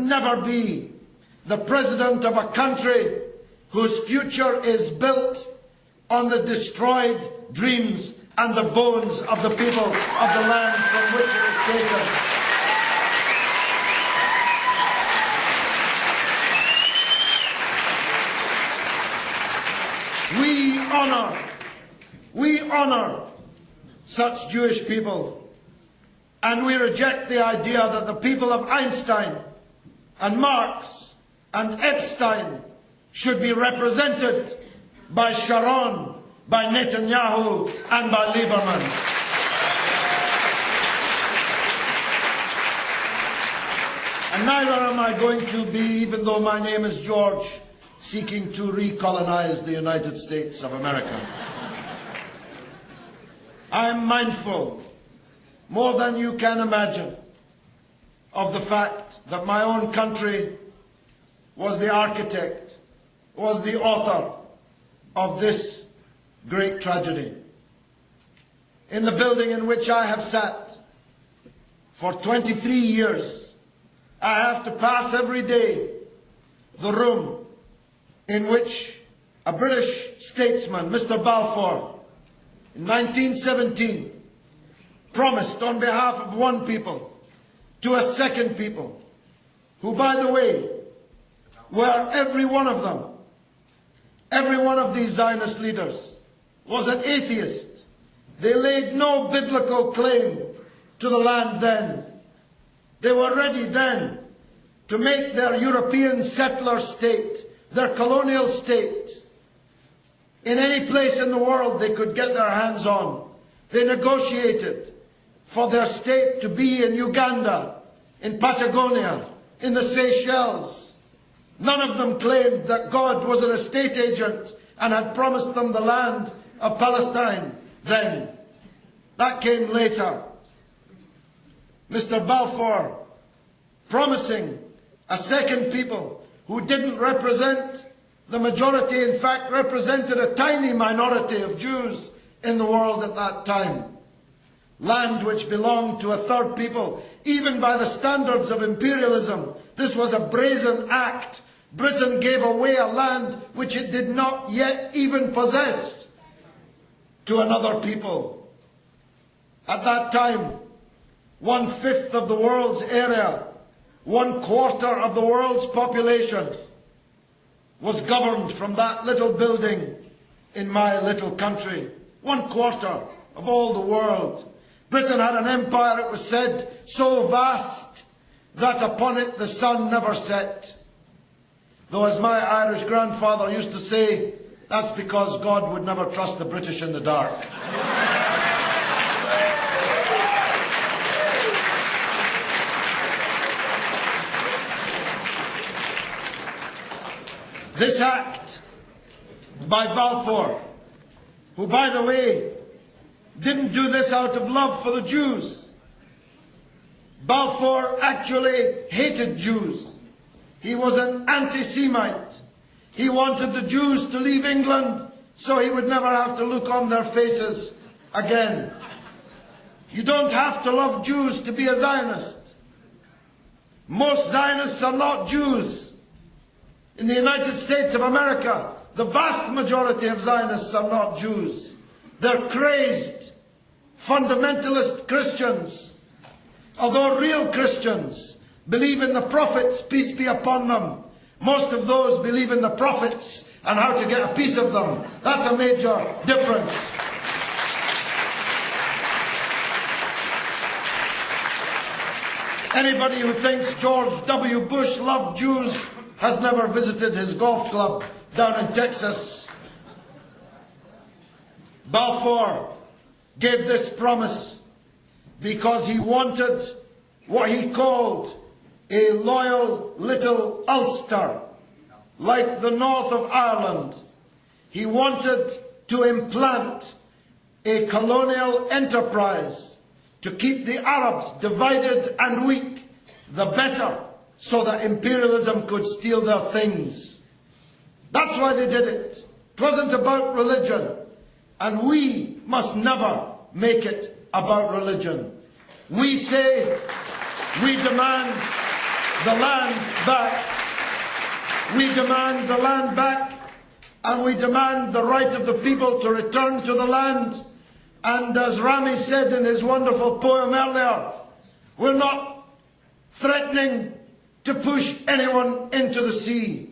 never be the president of a country whose future is built on the destroyed dreams and the bones of the people of the land from which it was taken. We honor such Jewish people, and we reject the idea that the people of Einstein and Marx and Epstein should be represented by Sharon, by Netanyahu and by Lieberman. And neither am I going to be, even though my name is George, seeking to recolonize the United States of America. I am mindful, more than you can imagine, of the fact that my own country was the architect, was the author of this great tragedy. In the building in which I have sat for 23 years, I have to pass every day the room in which a British statesman, Mr. Balfour, in 1917, promised on behalf of one people to a second people, who, by the way, were every one of them, every one of these Zionist leaders, was an atheist. They laid no biblical claim to the land then. They were ready then to make their European settler state, their colonial state, in any place in the world they could get their hands on. They negotiated for their state to be in Uganda, in Patagonia, in the Seychelles. None of them claimed that God was an estate agent and had promised them the land of Palestine then. That came later. Mr. Balfour promising a second people who didn't represent the majority, in fact represented a tiny minority of Jews in the world at that time. Land which belonged to a third people, even by the standards of imperialism. This was a brazen act. Britain gave away a land which it did not yet even possess to another people. At that time, 1/5 of the world's area, 1/4 of the world's population was governed from that little building in my little country. 1/4 of all the world. Britain had an empire, it was said, so vast that upon it the sun never set. Though, as my Irish grandfather used to say, that's because God would never trust the British in the dark. This act by Balfour, who, by the way, didn't do this out of love for the Jews. Balfour actually hated Jews. He was an anti-Semite. He wanted the Jews to leave England so he would never have to look on their faces again. You don't have to love Jews to be a Zionist. Most Zionists are not Jews. In the United States of America, the vast majority of Zionists are not Jews. They're crazed, fundamentalist Christians. Although real Christians believe in the prophets, peace be upon them, most of those believe in the prophets and how to get a piece of them. That's a major difference. Anybody who thinks George W. Bush loved Jews has never visited his golf club down in Texas. Balfour gave this promise because he wanted what he called a loyal little Ulster, like the north of Ireland. He wanted to implant a colonial enterprise to keep the Arabs divided and weak, the better, so that imperialism could steal their things. That's why they did it. It wasn't about religion. And we must never make it about religion. We say, we demand the land back. We demand the land back, and we demand the right of the people to return to the land. And as Rami said in his wonderful poem earlier, we're not threatening to push anyone into the sea.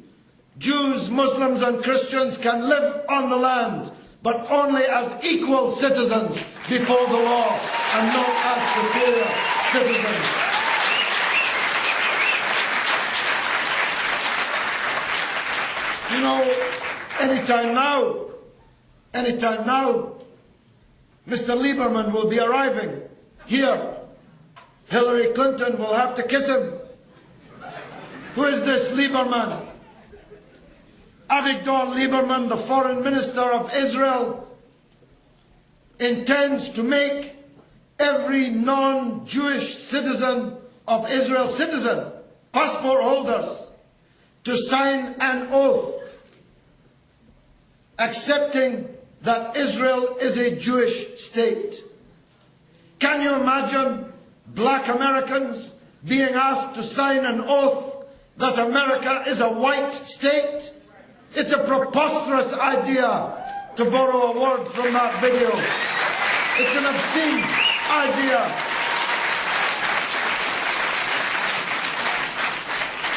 Jews, Muslims and Christians can live on the land, but only as equal citizens before the law and not as superior citizens. You know, anytime now, Mr. Lieberman will be arriving here. Hillary Clinton will have to kiss him. Who is this Lieberman? Avigdor Lieberman, the foreign minister of Israel, intends to make every non-Jewish citizen of Israel passport holders, to sign an oath accepting that Israel is a Jewish state. Can you imagine black Americans being asked to sign an oath that America is a white state? It's a preposterous idea, to borrow a word from that video. It's an obscene idea.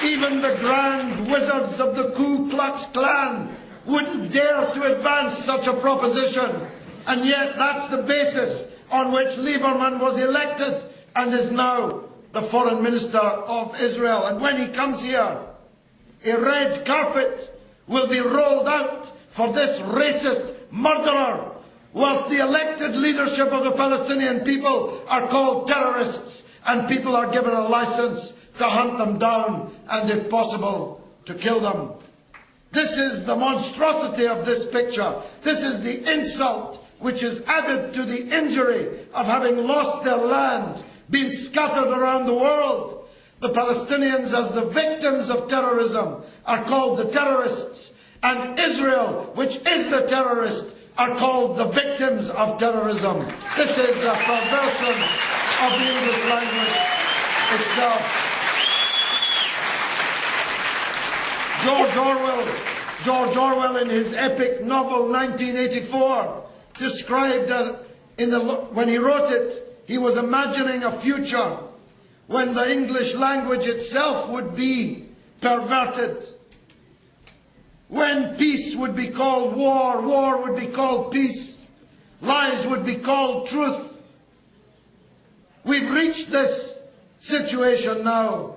Even the grand wizards of the Ku Klux Klan wouldn't dare to advance such a proposition. And yet that's the basis on which Lieberman was elected and is now the foreign minister of Israel. And when he comes here, a red carpet will be rolled out for this racist murderer, whilst the elected leadership of the Palestinian people are called terrorists, and people are given a license to hunt them down and, if possible, to kill them. This is the monstrosity of this picture. This is the insult which is added to the injury of having lost their land, been scattered around the world. The Palestinians, as the victims of terrorism, are called the terrorists, and Israel, which is the terrorist, are called the victims of terrorism. This is a perversion of the English language itself. George Orwell, in his epic novel 1984, described when he wrote it, he was imagining a future when the English language itself would be perverted, when peace would be called war, war would be called peace, lies would be called truth. We've reached this situation now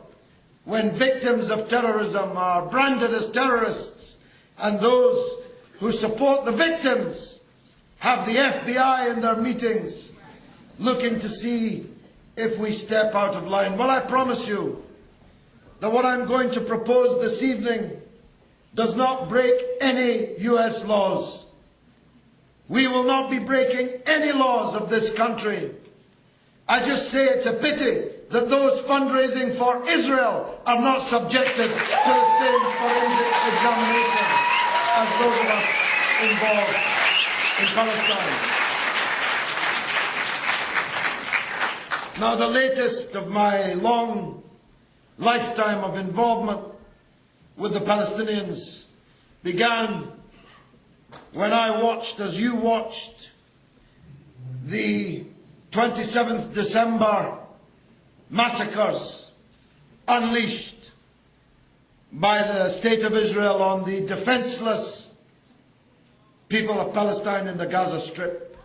when victims of terrorism are branded as terrorists, and those who support the victims have the FBI in their meetings looking to see if we step out of line. Well, I promise you that what I'm going to propose this evening does not break any US laws. We will not be breaking any laws of this country. I just say it's a pity that those fundraising for Israel are not subjected to the same forensic examination as those of us involved in Palestine. Now, the latest of my long lifetime of involvement with the Palestinians began when I watched, as you watched, the 27th December massacres unleashed by the State of Israel on the defenseless people of Palestine in the Gaza Strip.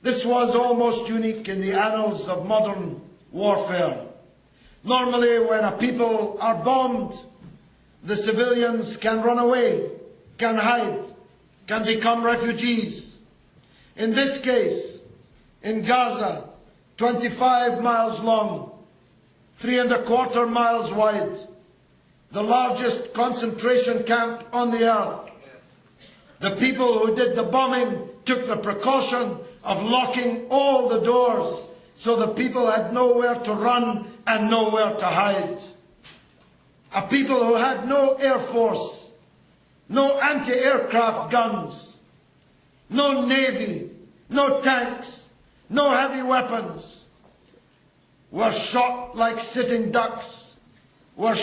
This was almost unique in the annals of modern warfare. Normally, when a people are bombed, the civilians can run away, can hide, can become refugees. In this case, in Gaza, 25 miles long, 3¼ miles wide, the largest concentration camp on the earth, the people who did the bombing took the precaution of locking all the doors so the people had nowhere to run and nowhere to hide. A people who had no air force, no anti-aircraft guns, no navy, no tanks, no heavy weapons, were shot like sitting ducks were